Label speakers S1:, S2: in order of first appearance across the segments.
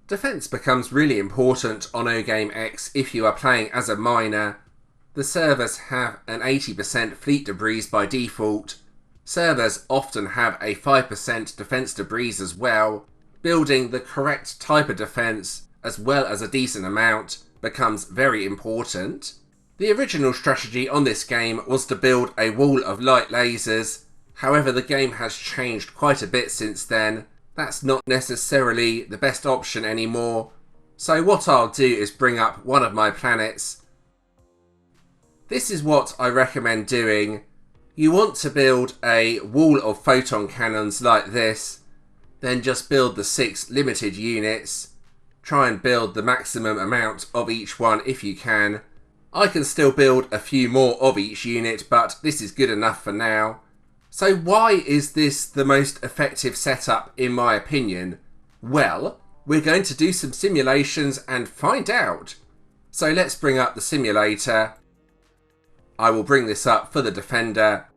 S1: Defense becomes really important on OgameX if you are playing as a miner. The servers have an 80% fleet debris by default. Servers often have a 5% defense debris as well. Building the correct type of defense, as well as a decent amount, becomes very important. The original strategy on this game was to build a wall of light lasers. However, the game has changed quite a bit since then. That's not necessarily the best option anymore. So what I'll do is bring up one of my planets. This is what I recommend doing. You want to build a wall of photon cannons like this. Then just build the 6 limited units. Try and build the maximum amount of each one if you can. I can still build a few more of each unit, but this is good enough for now. So why is this the most effective setup in my opinion? Well, we're going to do some simulations and find out. So let's bring up the simulator. I will bring this up for the defender.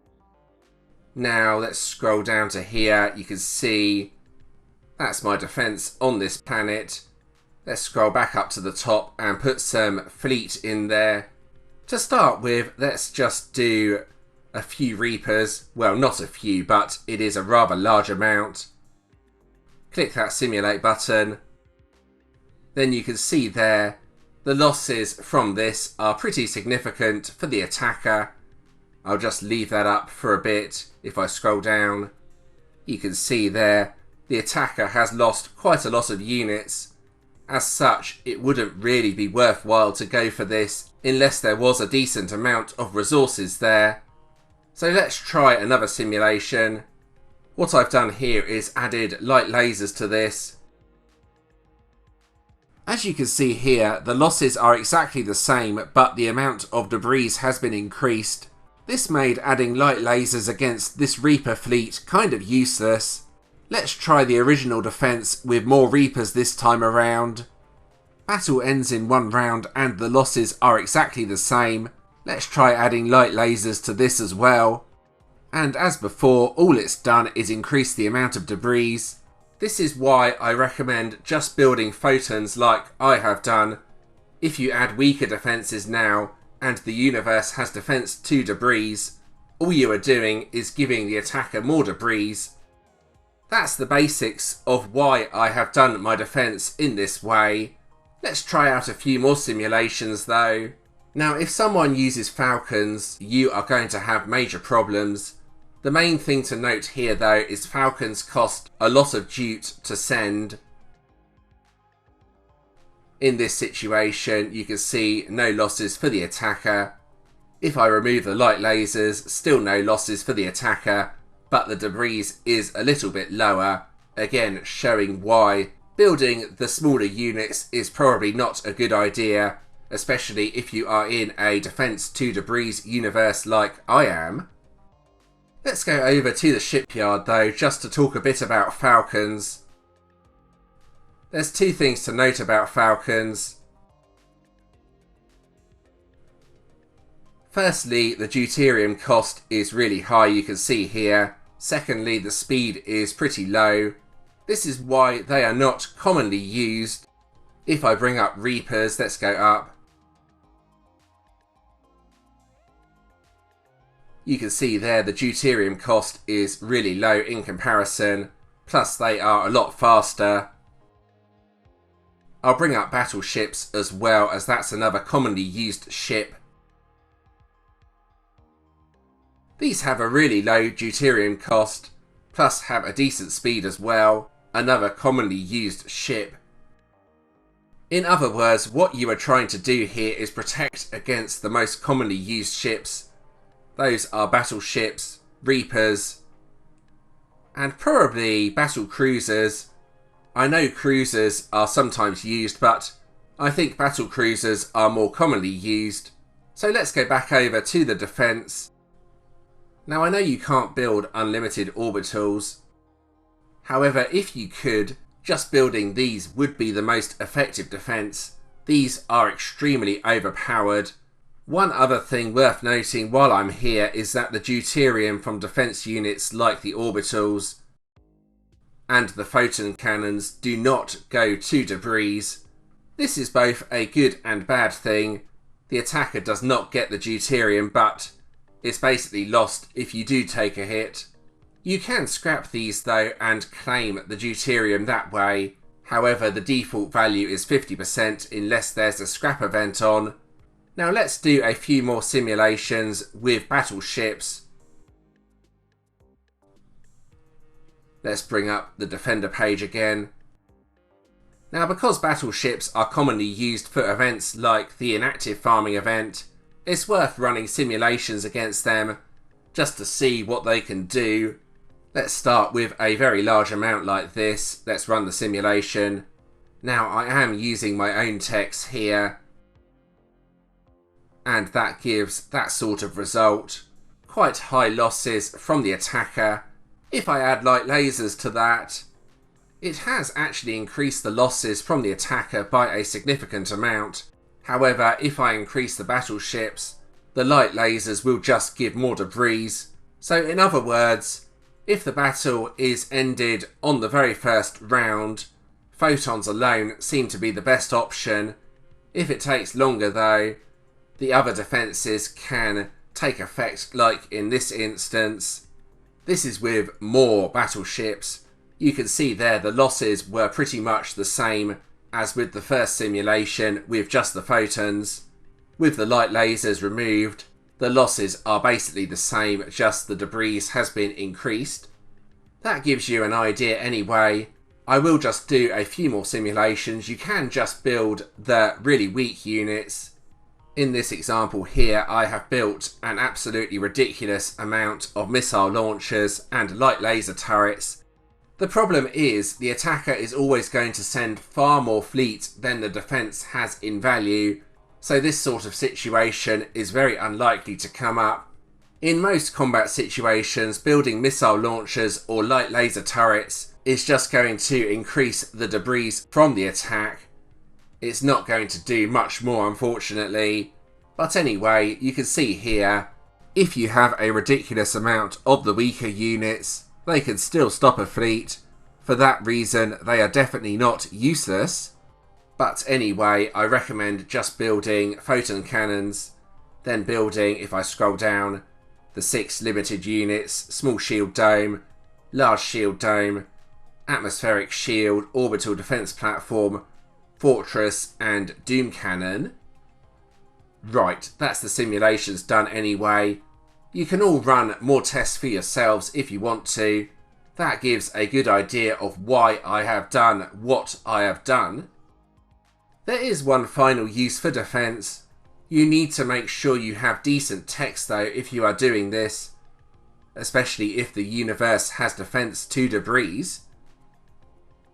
S1: Now let's scroll down to here. You can see that's my defense on this planet. Let's scroll back up to the top and put some fleet in there. To start with, let's just do a few Reapers. Well, not a few, but it is a rather large amount. Click that simulate button. Then you can see there the losses from this are pretty significant for the attacker. I'll just leave that up for a bit. If I scroll down, you can see there the attacker has lost quite a lot of units. As such, it wouldn't really be worthwhile to go for this unless there was a decent amount of resources there. So let's try another simulation. What I've done here is added light lasers to this. As you can see here, the losses are exactly the same, but the amount of debris has been increased. This made adding light lasers against this Reaper fleet kind of useless. Let's try the original defense with more Reapers this time around. Battle ends in 1 round and the losses are exactly the same. Let's try adding light lasers to this as well. And as before, all it's done is increase the amount of debris. This is why I recommend just building photons like I have done. If you add weaker defences now, and the universe has defense to debris, all you are doing is giving the attacker more debris. That's the basics of why I have done my defense in this way. Let's try out a few more simulations though. Now, if someone uses Falcons, you are going to have major problems. The main thing to note here though is Falcons cost a lot of jute to send. In this situation, you can see no losses for the attacker. If I remove the light lasers, still no losses for the attacker, but the debris is a little bit lower, again showing why building the smaller units is probably not a good idea, especially if you are in a defense to debris universe like I am. Let's go over to the shipyard though, just to talk a bit about Falcons. There's 2 things to note about Falcons. Firstly, the deuterium cost is really high, you can see here. Secondly, the speed is pretty low. This is why they are not commonly used. If I bring up Reapers, let's go up. You can see there the deuterium cost is really low in comparison. Plus they are a lot faster. I'll bring up battleships as well, as that's another commonly used ship. These have a really low deuterium cost, plus have a decent speed as well, another commonly used ship. In other words, what you are trying to do here is protect against the most commonly used ships. Those are battleships, Reapers, and probably battle cruisers. I know cruisers are sometimes used, but I think battle cruisers are more commonly used. So let's go back over to the defense. Now I know you can't build unlimited orbitals. However, if you could, just building these would be the most effective defense. These are extremely overpowered. One other thing worth noting while I'm here is that the deuterium from defense units like the orbitals and the photon cannons do not go to debris. This is both a good and bad thing. The attacker does not get the deuterium, but it's basically lost if you do take a hit. You can scrap these though and claim the deuterium that way. However, the default value is 50% unless there's a scrap event on. Now let's do a few more simulations with battleships. Let's bring up the Defender page again. Now, because battleships are commonly used for events like the inactive farming event, it's worth running simulations against them just to see what they can do. Let's start with a very large amount like this. Let's run the simulation. Now, I am using my own text here, and that gives that sort of result. Quite high losses from the attacker. If I add light lasers to that, it has actually increased the losses from the attacker by a significant amount. However, if I increase the battleships, the light lasers will just give more debris. So in other words, if the battle is ended on the very first round, photons alone seem to be the best option. If it takes longer though, the other defences can take effect, like in this instance. This is with more battleships. You can see there the losses were pretty much the same as with the first simulation with just the photons. With the light lasers removed, the losses are basically the same, just the debris has been increased. That gives you an idea anyway. I will just do a few more simulations. You can just build the really weak units. In this example here, I have built an absolutely ridiculous amount of missile launchers and light laser turrets. The problem is the attacker is always going to send far more fleet than the defence has in value, so this sort of situation is very unlikely to come up. In most combat situations, building missile launchers or light laser turrets is just going to increase the debris from the attack. It's not going to do much more, unfortunately. But anyway, you can see here, if you have a ridiculous amount of the weaker units, they can still stop a fleet. For that reason, they are definitely not useless. But anyway, I recommend just building photon cannons, then building, if I scroll down, the 6 limited units: small shield dome, large shield dome, atmospheric shield, orbital defense platform, fortress, and doom cannon. Right, that's the simulations done anyway. You can all run more tests for yourselves if you want to. That gives a good idea of why I have done what I have done. There is one final use for defense. You need to make sure you have decent text though if you are doing this, especially if the universe has defense to debris.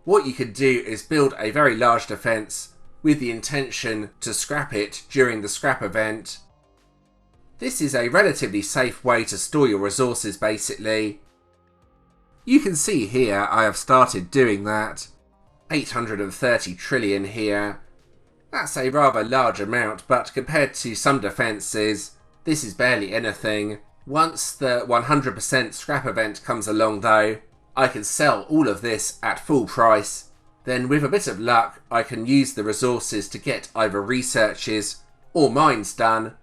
S1: What you could do is build a very large defense with the intention to scrap it during the scrap event. This is a relatively safe way to store your resources basically. You can see here I have started doing that. 830 trillion here. That's a rather large amount, but compared to some defences, this is barely anything. Once the 100% scrap event comes along though, I can sell all of this at full price. Then with a bit of luck, I can use the resources to get either researches or mines done.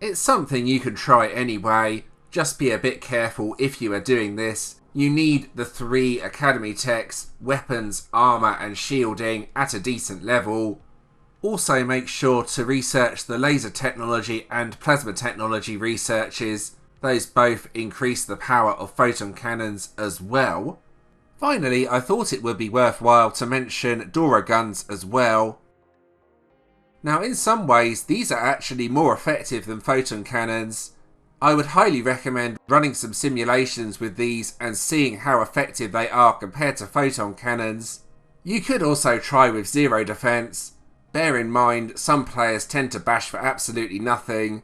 S1: It's something you can try anyway, just be a bit careful if you are doing this. You need the 3 academy techs, weapons, armour and shielding at a decent level. Also make sure to research the laser technology and plasma technology researches. Those both increase the power of photon cannons as well. Finally, I thought it would be worthwhile to mention Dora guns as well. Now in some ways these are actually more effective than photon cannons. I would highly recommend running some simulations with these and seeing how effective they are compared to photon cannons. You could also try with zero defense. Bear in mind, some players tend to bash for absolutely nothing.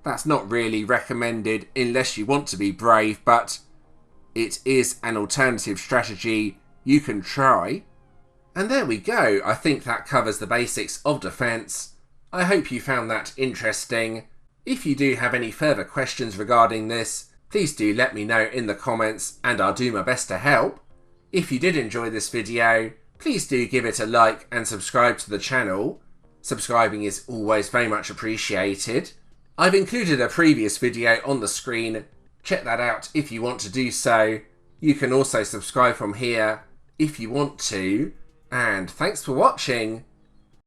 S1: That's not really recommended unless you want to be brave, but it is an alternative strategy you can try. And there we go, I think that covers the basics of defense. I hope you found that interesting. If you do have any further questions regarding this, please do let me know in the comments and I'll do my best to help. If you did enjoy this video, please do give it a like and subscribe to the channel. Subscribing is always very much appreciated. I've included a previous video on the screen. Check that out if you want to do so. You can also subscribe from here if you want to. And thanks for watching.